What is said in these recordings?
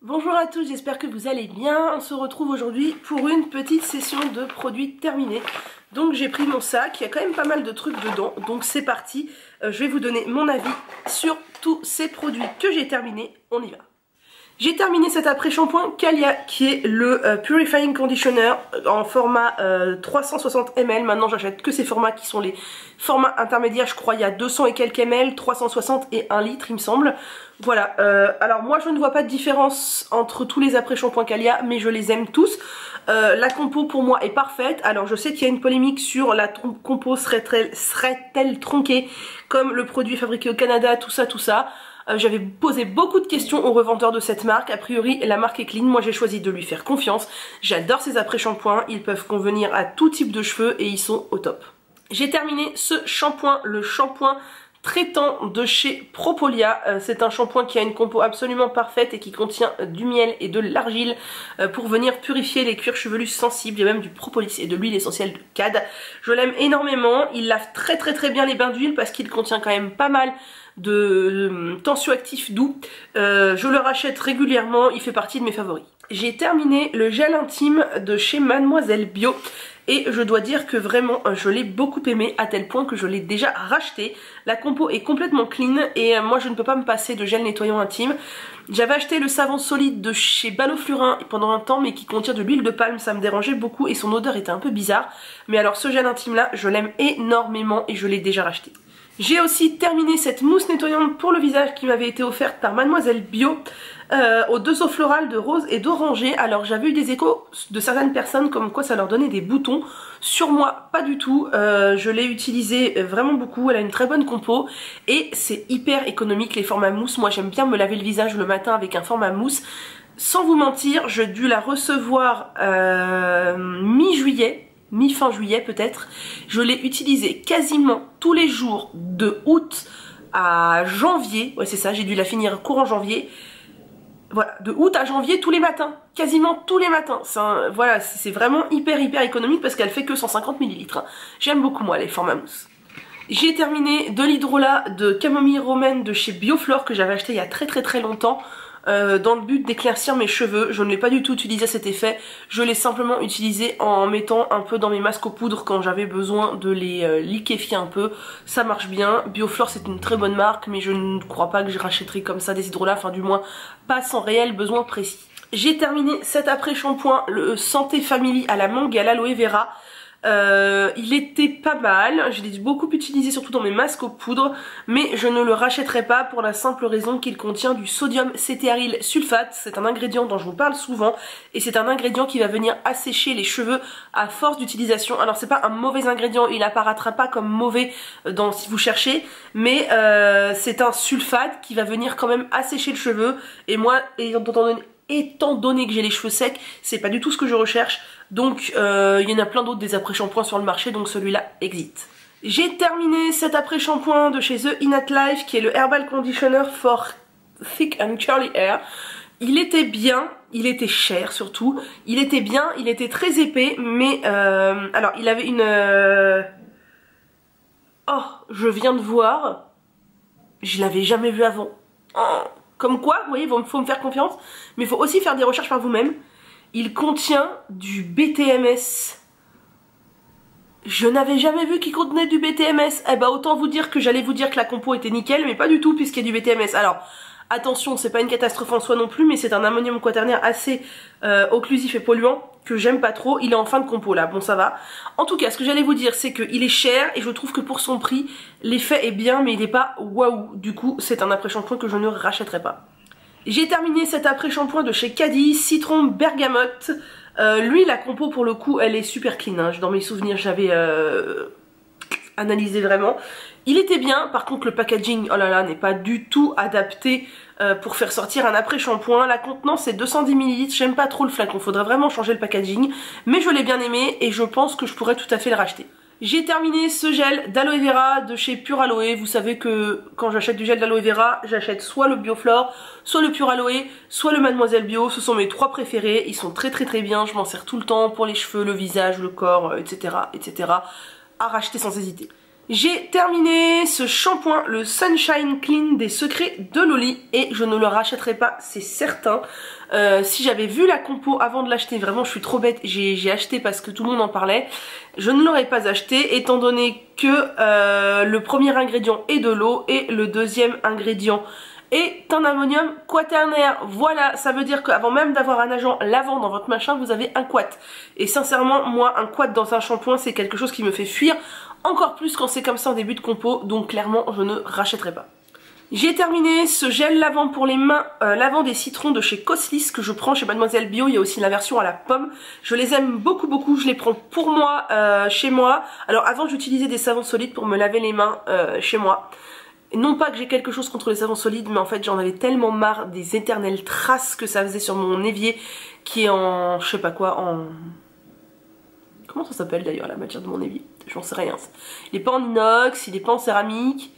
Bonjour à tous, j'espère que vous allez bien. On se retrouve aujourd'hui pour une petite session de produits terminés. Donc j'ai pris mon sac, il y a quand même pas mal de trucs dedans, donc c'est parti. Je vais vous donner mon avis sur tous ces produits que j'ai terminés. On y va. J'ai terminé cet après-shampoing Calia qui est le Purifying Conditioner en format 360 ml. Maintenant j'achète que ces formats qui sont les formats intermédiaires. Je crois il y a 200 et quelques ml, 360 et 1 litre il me semble. Voilà, alors moi je ne vois pas de différence entre tous les après-shampoings Calia, mais je les aime tous. La compo pour moi est parfaite. Alors je sais qu'il y a une polémique sur la compo serait-elle tronquée comme le produit fabriqué au Canada, tout ça. J'avais posé beaucoup de questions aux revendeurs de cette marque. A priori la marque est clean, moi j'ai choisi de lui faire confiance. J'adore ces après-shampoings, ils peuvent convenir à tout type de cheveux et ils sont au top. J'ai terminé ce shampoing, le shampoing traitant de chez Propolia. C'est un shampoing qui a une compo absolument parfaite et qui contient du miel et de l'argile pour venir purifier les cuirs chevelus sensibles. Il y a même du propolis et de l'huile essentielle de cad. Je l'aime énormément, il lave très bien les bains d'huile parce qu'il contient quand même pas mal de tensioactifs doux. Je le rachète régulièrement, il fait partie de mes favoris. J'ai terminé le gel intime de chez Mademoiselle Bio et je dois dire que vraiment je l'ai beaucoup aimé à tel point que je l'ai déjà racheté. La compo est complètement clean et moi je ne peux pas me passer de gel nettoyant intime. J'avais acheté le savon solide de chez Balloflurin pendant un temps mais qui contient de l'huile de palme, ça me dérangeait beaucoup et son odeur était un peu bizarre. Mais alors ce gel intime là je l'aime énormément et je l'ai déjà racheté. J'ai aussi terminé cette mousse nettoyante pour le visage qui m'avait été offerte par Mademoiselle Bio aux deux eaux florales de rose et d'oranger. Alors j'avais eu des échos de certaines personnes comme quoi ça leur donnait des boutons. Sur moi pas du tout, je l'ai utilisée vraiment beaucoup, elle a une très bonne compo et c'est hyper économique les formats mousse. Moi j'aime bien me laver le visage le matin avec un format mousse. Sans vous mentir, je dû la recevoir mi-juillet. Mi-fin juillet peut-être. Je l'ai utilisé quasiment tous les jours de août à janvier. Ouais c'est ça, j'ai dû la finir courant janvier. Voilà, de août à janvier tous les matins. Quasiment tous les matins. Voilà, c'est vraiment hyper économique parce qu'elle fait que 150 ml. J'aime beaucoup moi les formats mousse. J'ai terminé de l'hydrolat de camomille romaine de chez Bioflore que j'avais acheté il y a très longtemps. Dans le but d'éclaircir mes cheveux. Je ne l'ai pas du tout utilisé à cet effet, je l'ai simplement utilisé en mettant un peu dans mes masques aux poudres quand j'avais besoin de les liquéfier un peu. Ça marche bien, Bioflore c'est une très bonne marque mais je ne crois pas que je rachèterai comme ça des hydrolats, enfin du moins pas sans réel besoin précis. J'ai terminé cet après-shampoing, le Santé Family à la mangue et à l'aloe vera. Il était pas mal, je l'ai beaucoup utilisé surtout dans mes masques aux poudres, mais je ne le rachèterai pas pour la simple raison qu'il contient du sodium cétéaryl sulfate. C'est un ingrédient dont je vous parle souvent et c'est un ingrédient qui va venir assécher les cheveux à force d'utilisation. Alors c'est pas un mauvais ingrédient, il apparaîtra pas comme mauvais si vous cherchez, mais c'est un sulfate qui va venir quand même assécher le cheveu et moi étant donné que j'ai les cheveux secs, c'est pas du tout ce que je recherche. Donc il y en a plein d'autres des après-shampoings sur le marché, donc celui-là existe. J'ai terminé cet après-shampoing de chez The Innate Life qui est le Herbal Conditioner for Thick and Curly Hair. Il était bien, il était cher surtout, il était bien, il était très épais, mais alors il avait une... Oh, je viens de voir, je l'avais jamais vu avant. Oh. Comme quoi, vous voyez, il faut me faire confiance, mais il faut aussi faire des recherches par vous-même. Il contient du BTMS. Je n'avais jamais vu qu'il contenait du BTMS. Eh ben autant vous dire que j'allais vous dire que la compo était nickel, mais pas du tout puisqu'il y a du BTMS. Alors, attention, c'est pas une catastrophe en soi non plus, mais c'est un ammonium quaternaire assez occlusif et polluant que j'aime pas trop. Il est en fin de compo là, bon ça va. En tout cas, ce que j'allais vous dire, c'est qu'il est cher et je trouve que pour son prix, l'effet est bien, mais il est pas waouh. Du coup, c'est un après-shampoing que je ne rachèterai pas. J'ai terminé cet après-shampoing de chez Caddy, citron bergamote. Lui, la compo pour le coup, elle est super clean. Hein. Dans mes souvenirs, j'avais analysé vraiment. Il était bien, par contre le packaging, oh là là, n'est pas du tout adapté pour faire sortir un après-shampoing. La contenance est 210 ml, j'aime pas trop le flacon, faudrait vraiment changer le packaging. Mais je l'ai bien aimé et je pense que je pourrais tout à fait le racheter. J'ai terminé ce gel d'aloe vera de chez Pure Aloe. Vous savez que quand j'achète du gel d'aloe vera, j'achète soit le Bioflore, soit le Pure Aloe, soit le Mademoiselle Bio. Ce sont mes trois préférés, ils sont très bien, je m'en sers tout le temps pour les cheveux, le visage, le corps, etc. à racheter sans hésiter. J'ai terminé ce shampoing, le Sunshine Clean des secrets de Loli, et je ne le rachèterai pas, c'est certain. Si j'avais vu la compo avant de l'acheter, vraiment je suis trop bête, j'ai acheté parce que tout le monde en parlait. Je ne l'aurais pas acheté étant donné que le premier ingrédient est de l'eau et le deuxième ingrédient est un ammonium quaternaire. Voilà, ça veut dire qu'avant même d'avoir un agent lavant dans votre machin, vous avez un quat. Et sincèrement, moi, un quat dans un shampoing, c'est quelque chose qui me fait fuir. Encore plus quand c'est comme ça en début de compo, donc clairement je ne rachèterai pas. J'ai terminé ce gel lavant pour les mains, lavant des citrons de chez Coslis que je prends chez Mademoiselle Bio. Il y a aussi la version à la pomme. Je les aime beaucoup beaucoup, je les prends pour moi, chez moi. Alors avant j'utilisais des savons solides pour me laver les mains chez moi. Non pas que j'ai quelque chose contre les savons solides, mais en fait j'en avais tellement marre des éternelles traces que ça faisait sur mon évier qui est en, je sais pas quoi, en... Comment ça s'appelle d'ailleurs la matière de mon évier? J'en sais rien. Il est pas en inox, il est pas en céramique,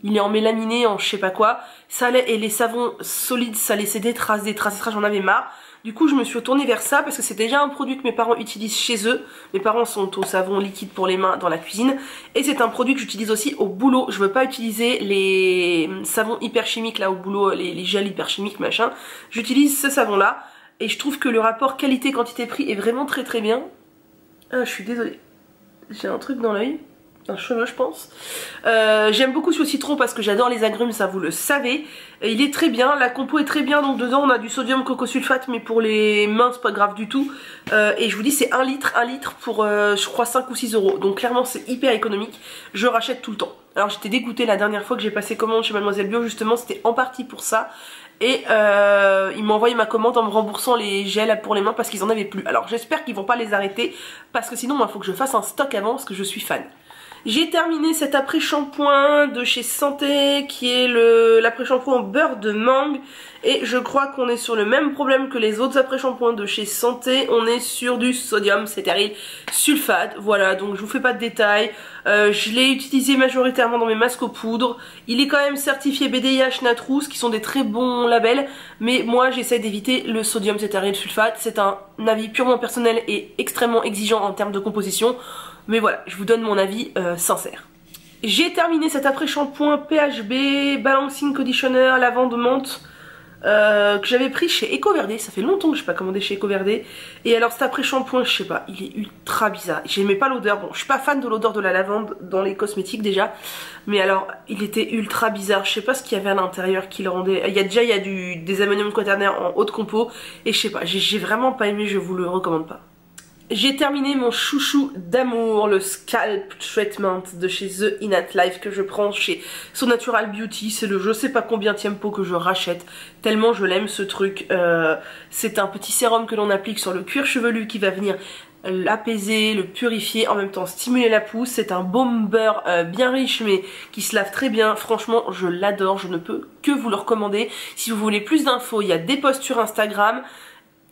il est en mélaminé, en je sais pas quoi. Ça allait, et les savons solides, ça laissait des traces, j'en avais marre. Du coup je me suis retournée vers ça parce que c'est déjà un produit que mes parents utilisent chez eux. Mes parents sont au savon liquide pour les mains dans la cuisine. Et c'est un produit que j'utilise aussi au boulot. Je veux pas utiliser les savons hyper chimiques là au boulot, les gels hyper chimiques machin. J'utilise ce savon là. Et je trouve que le rapport qualité-quantité-prix est vraiment très très bien. Ah, je suis désolée. J'ai un truc dans l'œil. Un cheveu je pense. J'aime beaucoup ce citron parce que j'adore les agrumes, ça vous le savez. Et il est très bien, la compo est très bien, donc dedans on a du sodium cocosulfate, mais pour les mains c'est pas grave du tout. Et je vous dis c'est 1 litre pour je crois 5 ou 6 euros. Donc clairement c'est hyper économique, je rachète tout le temps. Alors j'étais dégoûtée la dernière fois que j'ai passé commande chez Mademoiselle Bio, justement c'était en partie pour ça. Et ils m'ont envoyé ma commande en me remboursant les gels pour les mains parce qu'ils en avaient plus. Alors j'espère qu'ils vont pas les arrêter parce que sinon il faut que je fasse un stock avant parce que je suis fan. J'ai terminé cet après-shampoing de chez Santé qui est l'après-shampoing en beurre de mangue. Et je crois qu'on est sur le même problème que les autres après-shampoings de chez Santé. On est sur du sodium cétéryl sulfate. Voilà, donc je vous fais pas de détails. Je l'ai utilisé majoritairement dans mes masques aux poudres. Il est quand même certifié BDIH Natrousse qui sont des très bons labels. Mais moi j'essaie d'éviter le sodium cétéryl sulfate. C'est un avis purement personnel et extrêmement exigeant en termes de composition. Mais voilà, je vous donne mon avis sincère. J'ai terminé cet après-shampoing PHB Balancing Conditioner lavande menthe que j'avais pris chez EcoVerde. Ça fait longtemps que je n'ai pas commandé chez EcoVerde. Et alors cet après-shampoing, je sais pas, il est ultra bizarre. J'aimais pas l'odeur. Bon, je suis pas fan de l'odeur de la lavande dans les cosmétiques déjà. Mais alors, il était ultra bizarre. Je sais pas ce qu'il y avait à l'intérieur qui le rendait. Il y a des ammonium quaternaire en haute compo. Et je sais pas, j'ai vraiment pas aimé, je vous le recommande pas. J'ai terminé mon chouchou d'amour, le Scalp Treatment de chez The Innate Life que je prends chez So Natural Beauty. C'est le je sais pas combienième pot que je rachète, tellement je l'aime ce truc. C'est un petit sérum que l'on applique sur le cuir chevelu qui va venir l'apaiser, le purifier, en même temps stimuler la pousse. C'est un baume beurre bien riche mais qui se lave très bien. Franchement je l'adore, je ne peux que vous le recommander. Si vous voulez plus d'infos, il y a des posts sur Instagram,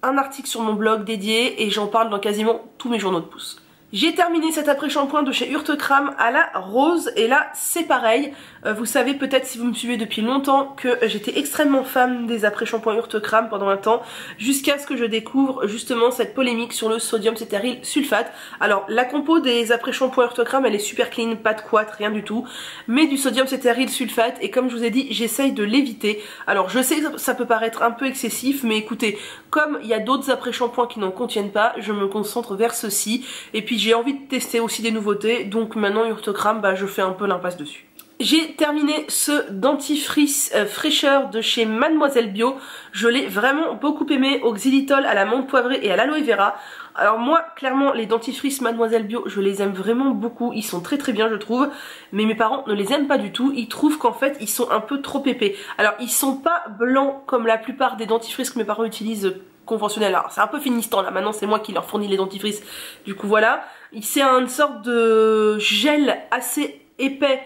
un article sur mon blog dédié et j'en parle dans quasiment tous mes journaux de pouce. J'ai terminé cet après-shampoing de chez Urtecram à la rose et là c'est pareil. Vous savez peut-être si vous me suivez depuis longtemps que j'étais extrêmement fan des après-shampoings Urtecram pendant un temps jusqu'à ce que je découvre justement cette polémique sur le sodium cétéryl sulfate. Alors la compo des après-shampoings Urtecram elle est super clean, pas de couate, rien du tout, mais du sodium cétéryl sulfate et comme je vous ai dit j'essaye de l'éviter. Alors je sais que ça peut paraître un peu excessif mais écoutez, comme il y a d'autres après-shampoings qui n'en contiennent pas, je me concentre vers ceux-ci et puis j'ai envie de tester aussi des nouveautés, donc maintenant Urtecram, je fais un peu l'impasse dessus. J'ai terminé ce dentifrice fraîcheur de chez Mademoiselle Bio. Je l'ai vraiment beaucoup aimé, au xylitol, à la menthe poivrée et à l'aloe vera. Alors moi, clairement, les dentifrices Mademoiselle Bio, je les aime vraiment beaucoup. Ils sont très très bien, je trouve. Mais mes parents ne les aiment pas du tout. Ils trouvent qu'en fait, ils sont un peu trop épais. Alors, ils sont pas blancs comme la plupart des dentifrices que mes parents utilisent conventionnels. Alors, c'est un peu finissant là. Maintenant, c'est moi qui leur fournis les dentifrices. Du coup, voilà. C'est une sorte de gel assez épais,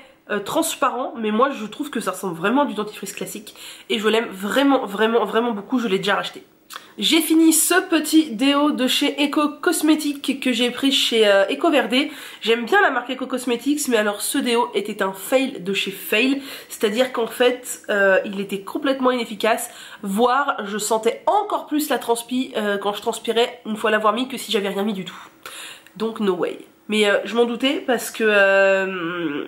transparent, mais moi je trouve que ça ressemble vraiment à du dentifrice classique et je l'aime vraiment vraiment vraiment beaucoup, je l'ai déjà racheté. J'ai fini ce petit déo de chez Eco Cosmetics que j'ai pris chez EcoVerde. J'aime bien la marque Eco Cosmetics, mais alors ce déo était un fail de chez fail, c'est-à-dire qu'en fait il était complètement inefficace, voire je sentais encore plus la transpi quand je transpirais une fois l'avoir mis que si j'avais rien mis du tout. Donc no way. mais je m'en doutais parce que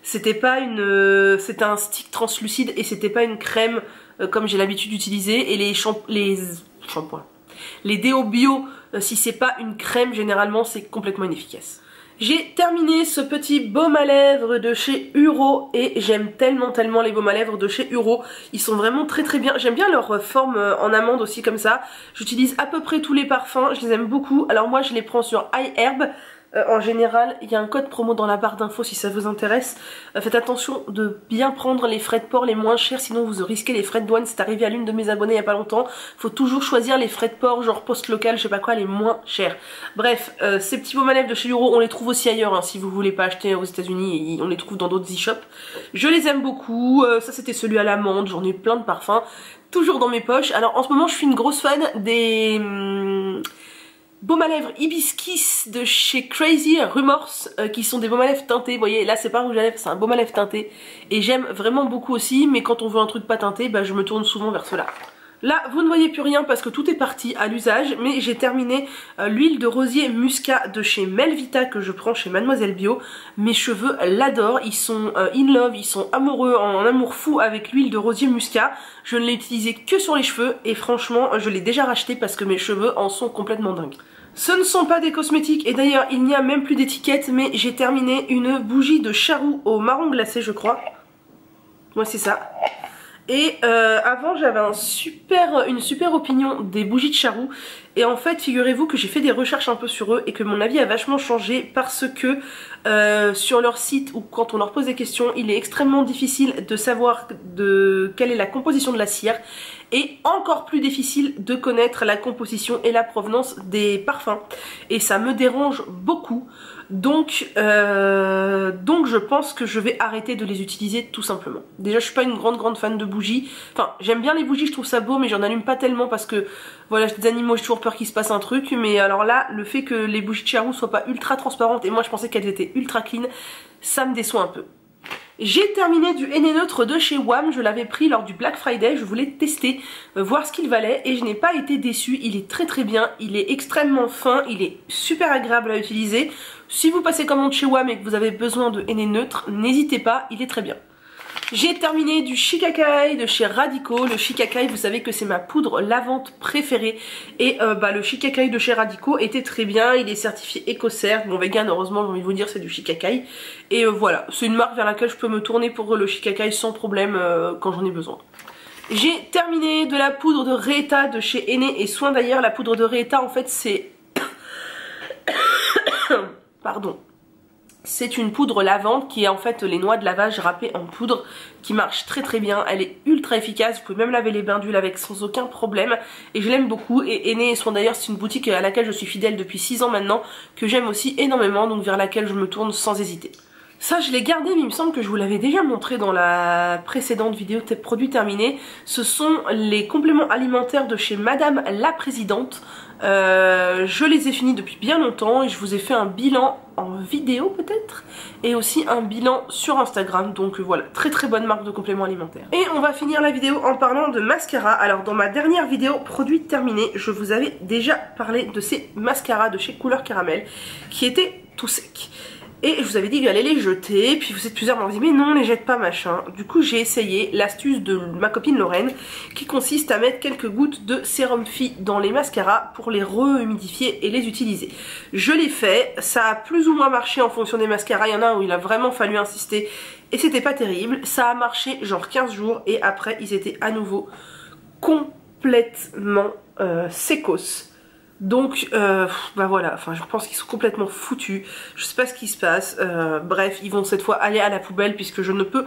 c'était pas une, c'était un stick translucide et c'était pas une crème comme j'ai l'habitude d'utiliser. Et les shampoings, les déos bio, si c'est pas une crème, généralement c'est complètement inefficace. J'ai terminé ce petit baume à lèvres de chez Uro et j'aime tellement les baumes à lèvres de chez Uro. Ils sont vraiment très bien. J'aime bien leur forme en amande aussi comme ça. J'utilise à peu près tous les parfums, je les aime beaucoup. Alors moi je les prends sur iHerb. En général, il y a un code promo dans la barre d'infos si ça vous intéresse. Faites attention de bien prendre les frais de port les moins chers, sinon vous risquez les frais de douane. C'est arrivé à l'une de mes abonnées il y a pas longtemps. Faut toujours choisir les frais de port, genre poste local, je sais pas quoi, les moins chers. Bref, ces petits baumes à lèvres de chez Uro, on les trouve aussi ailleurs, hein, si vous voulez pas acheter aux États-Unis, on les trouve dans d'autres e-shops. Je les aime beaucoup. Ça c'était celui à l'amande, j'en ai plein de parfums, toujours dans mes poches. Alors en ce moment, je suis une grosse fan des baumes à lèvres hibiscus de chez Crazy Rumors, qui sont des baumes à lèvres teintés. Vous voyez, là c'est pas rouge à lèvres, c'est un baume à lèvres teinté. Et j'aime vraiment beaucoup aussi, mais quand on veut un truc pas teinté, bah, je me tourne souvent vers cela. Là, vous ne voyez plus rien parce que tout est parti à l'usage, mais j'ai terminé l'huile de rosier muscat de chez Melvita que je prends chez Mademoiselle Bio. Mes cheveux l'adorent, ils sont in love, ils sont amoureux, en amour fou avec l'huile de rosier muscat. Je ne l'ai utilisée que sur les cheveux et franchement, je l'ai déjà racheté parce que mes cheveux en sont complètement dingues. Ce ne sont pas des cosmétiques et d'ailleurs il n'y a même plus d'étiquette, mais j'ai terminé une bougie de charroux au marron glacé je crois. Moi c'est ça. Et avant j'avais une super opinion des bougies de charroux. Et en fait figurez-vous que j'ai fait des recherches un peu sur eux et que mon avis a vachement changé parce que sur leur site ou quand on leur pose des questions, il est extrêmement difficile de savoir quelle est la composition de la cire. Et encore plus difficile de connaître la composition et la provenance des parfums. Et ça me dérange beaucoup. Donc je pense que je vais arrêter de les utiliser tout simplement. Déjà je suis pas une grande fan de bougies. Enfin j'aime bien les bougies, je trouve ça beau, mais j'en allume pas tellement parce que voilà, j'ai des animaux, j'ai toujours peur qu'il se passe un truc. Mais alors là, le fait que les bougies de charroux soient pas ultra transparentes, et moi je pensais qu'elles étaient ultra clean, ça me déçoit un peu. J'ai terminé du henné neutre de chez WAM, je l'avais pris lors du Black Friday, je voulais tester, voir ce qu'il valait et je n'ai pas été déçue, il est très bien, il est extrêmement fin, il est super agréable à utiliser. Si vous passez commande chez WAM et que vous avez besoin de henné neutre, n'hésitez pas, il est très bien. J'ai terminé du Shikakai de chez Radico. Le Shikakai, vous savez que c'est ma poudre lavante préférée. Et le Shikakai de chez Radico était très bien. Il est certifié EcoCert. Bon, vegan, heureusement, j'ai envie de vous dire, c'est du Shikakai. Et voilà, c'est une marque vers laquelle je peux me tourner pour le Shikakai sans problème quand j'en ai besoin. J'ai terminé de la poudre de Reeta de chez Henné et Soin d'ailleurs. La poudre de Reeta, en fait, c'est... Pardon. C'est une poudre lavante qui est en fait les noix de lavage râpées en poudre, qui marche très bien, elle est ultra efficace, vous pouvez même laver les bains d'huile avec sans aucun problème et je l'aime beaucoup. Et Henné et Soin d'ailleurs, c'est une boutique à laquelle je suis fidèle depuis 6 ans maintenant, que j'aime aussi énormément, donc vers laquelle je me tourne sans hésiter. Ça je l'ai gardé, mais il me semble que je vous l'avais déjà montré dans la précédente vidéo produits terminés. Ce sont les compléments alimentaires de chez Madame la Présidente. Je les ai finis depuis bien longtemps et je vous ai fait un bilan en vidéo peut-être, et aussi un bilan sur Instagram. Donc voilà, très bonne marque de compléments alimentaires. Et on va finir la vidéo en parlant de mascara. Alors dans ma dernière vidéo produits terminés, je vous avais déjà parlé de ces mascaras de chez Couleur Caramel qui étaient tout secs. Et je vous avais dit que j'allais les jeter, puis vous êtes plusieurs à m'avoir dit mais non, les jette pas machin. Du coup j'ai essayé l'astuce de ma copine Lorraine qui consiste à mettre quelques gouttes de sérum Phi dans les mascaras pour les rehumidifier et les utiliser. Je l'ai fait, ça a plus ou moins marché en fonction des mascaras, il y en a où il a vraiment fallu insister et c'était pas terrible. Ça a marché genre 15 jours et après ils étaient à nouveau complètement sécos. Donc voilà, enfin je pense qu'ils sont complètement foutus, je sais pas ce qui se passe, bref ils vont cette fois aller à la poubelle puisque je ne peux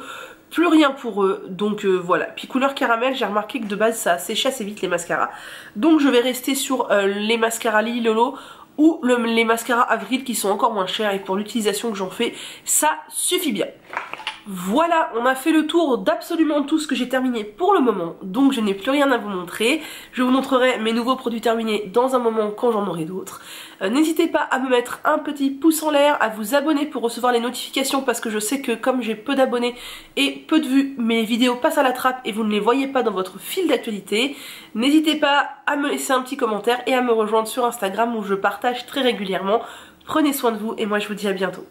plus rien pour eux, donc voilà. Puis Couleur Caramel, j'ai remarqué que de base ça séche assez vite les mascaras, donc je vais rester sur les mascaras Lily Lolo ou les mascaras Avril qui sont encore moins chers et pour l'utilisation que j'en fais, ça suffit bien. Voilà, on a fait le tour d'absolument tout ce que j'ai terminé pour le moment, donc je n'ai plus rien à vous montrer. Je vous montrerai mes nouveaux produits terminés dans un moment quand j'en aurai d'autres. N'hésitez pas à me mettre un petit pouce en l'air, à vous abonner pour recevoir les notifications parce que je sais que comme j'ai peu d'abonnés et peu de vues, mes vidéos passent à la trappe et vous ne les voyez pas dans votre fil d'actualité. N'hésitez pas à me laisser un petit commentaire et à me rejoindre sur Instagram où je partage très régulièrement Prenez soin de vous et moi je vous dis à bientôt.